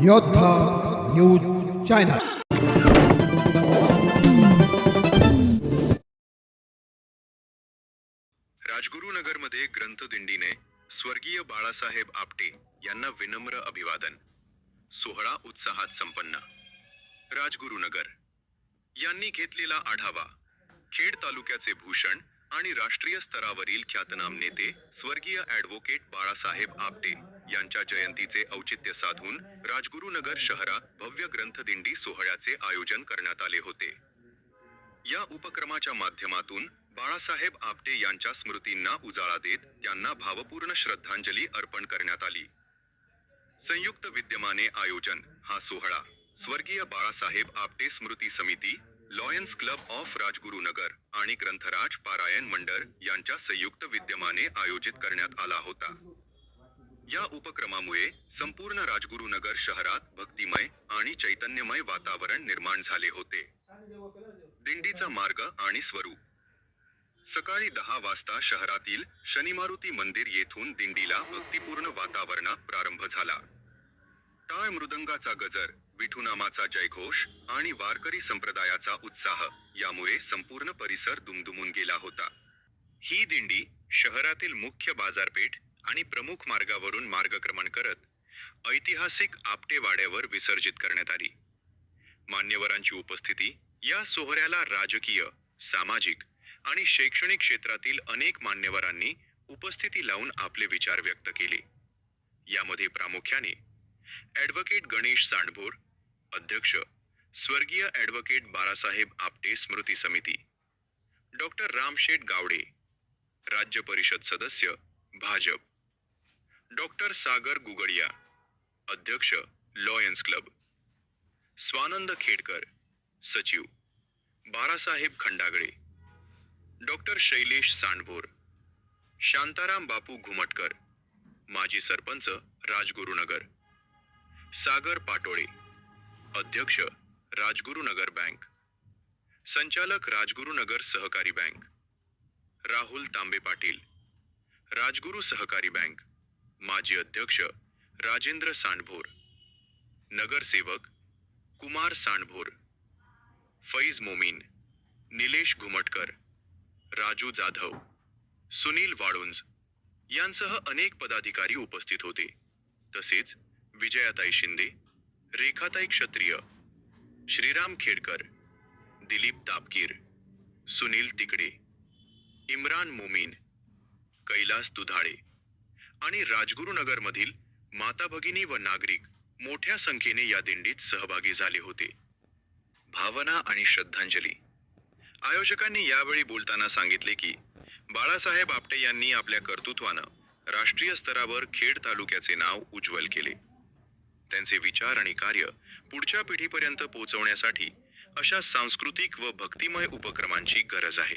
योद्धा news channel. राजगुरुनगरमध्ये ग्रंथदिंडीने स्वर्गीय बाळासाहेब आपटे यांना विनम्र अभिवादन. सोहळा उत्साहात संपन्न. राजगुरुनगर यांनी घेतलेला आढावा. खेड तालुक्याचे भूषण आणि राष्ट्रीय स्तरावरील ख्यातनाम नेते स्वर्गीय ॲडव्होकेट बाळासाहेब आपटे यांच्या जयंतीचे औचित्य साधून राजगुरुनगर शहरात भव्य ग्रंथदिंडी सोहळ्याचे आयोजन करण्यात आले होते. या उपक्रमाच्या माध्यमातून बाळासाहेब आपटे यांच्या स्मृतींना उजाळा देत त्यांना भावपूर्ण श्रद्धांजली अर्पण करण्यात आली. संयुक्त विद्यमाने आयोजन. हा सोहळा स्वर्गीय बाळासाहेब आपटे स्मृती समिती, लॉयन्स क्लब ऑफ राजगुरुनगर आणि ग्रंथराज पारायण मंडळ यांच्या संयुक्त विद्यमाने आयोजित करण्यात आला होता. या उपक्रमामुळे संपूर्ण राजगुरुनगर शहरात भक्तिमय आणि चैतन्यमय वातावरण निर्माण झाले होते. दिंडीचा मार्ग आणि स्वरूप. सकाळी 10 वाजता शहरातील शनिमारुती मंदिर येथून दिंडीला भक्तिपूर्ण वातावरणात प्रारंभ झाला. टाळ मृदंगाचा गजर, विठुनामाचा जयघोष आणि वारकरी संप्रदायाचा उत्साह यामुळे संपूर्ण परिसर दुमदुमून गेला होता. ही दिंडी शहरातील मुख्य बाजारपेठ आणि प्रमुख मार्गावरून मार्गक्रमण करत ऐतिहासिक आपटे वाड्यावर विसर्जित करण्यात आली. मान्यवरांची उपस्थिती. या सोहळ्याला राजकीय, सामाजिक आणि शैक्षणिक क्षेत्रातील अनेक मान्यवरांनी उपस्थिती लावून आपले विचार व्यक्त केले. यामध्ये प्रामुख्याने ॲडव्होकेट गणेश सांडभोर, अध्यक्ष स्वर्गीय ॲडव्होकेट बाळासाहेब आपटे स्मृती समिती, डॉक्टर रामशेठ गावडे, राज्य परिषद सदस्य भाजप, डॉक्टर सागर गुगडिया, अध्यक्ष लॉयन्स क्लब, स्वानंद खेडकर, सचिव, बाळासाहेब खंडागळे, डॉक्टर शैलेश सांडभोर, शांताराम बापू घुमटकर, माजी सरपंच राजगुरुनगर, सागर पाटोळे, अध्यक्ष राजगुरुनगर बँक, संचालक राजगुरुनगर सहकारी बँक, राहुल तांबे पाटील, राजगुरु सहकारी बँक, माजी अध्यक्ष राजेंद्र सांडभोर, नगरसेवक कुमार सांडभोर, फैज मोमीन, निलेश घुमटकर, राजू जाधव, सुनील वाळुंज यांसह अनेक पदाधिकारी उपस्थित होते. तसेच विजयाताई शिंदे, रेखाताई क्षत्रिय, श्रीराम खेडकर, दिलीप तापकीर, सुनील तिकडे, इम्रान मोमीन, कैलास दुधाळे आणि राजगुरुनगरमधील माता भगिनी व नागरिक मोठ्या संख्येने या दिंडीत सहभागी झाले होते. भावना आणि श्रद्धांजली. आयोजकांनी यावेळी बोलताना सांगितले की बाळासाहेब आपटे यांनी आपल्या कर्तृत्वानं राष्ट्रीय स्तरावर खेड तालुक्याचे नाव उज्ज्वल केले. त्यांचे विचार आणि कार्य पुढच्या पिढीपर्यंत पोहोचवण्यासाठी अशा सांस्कृतिक व भक्तिमय उपक्रमांची गरज आहे.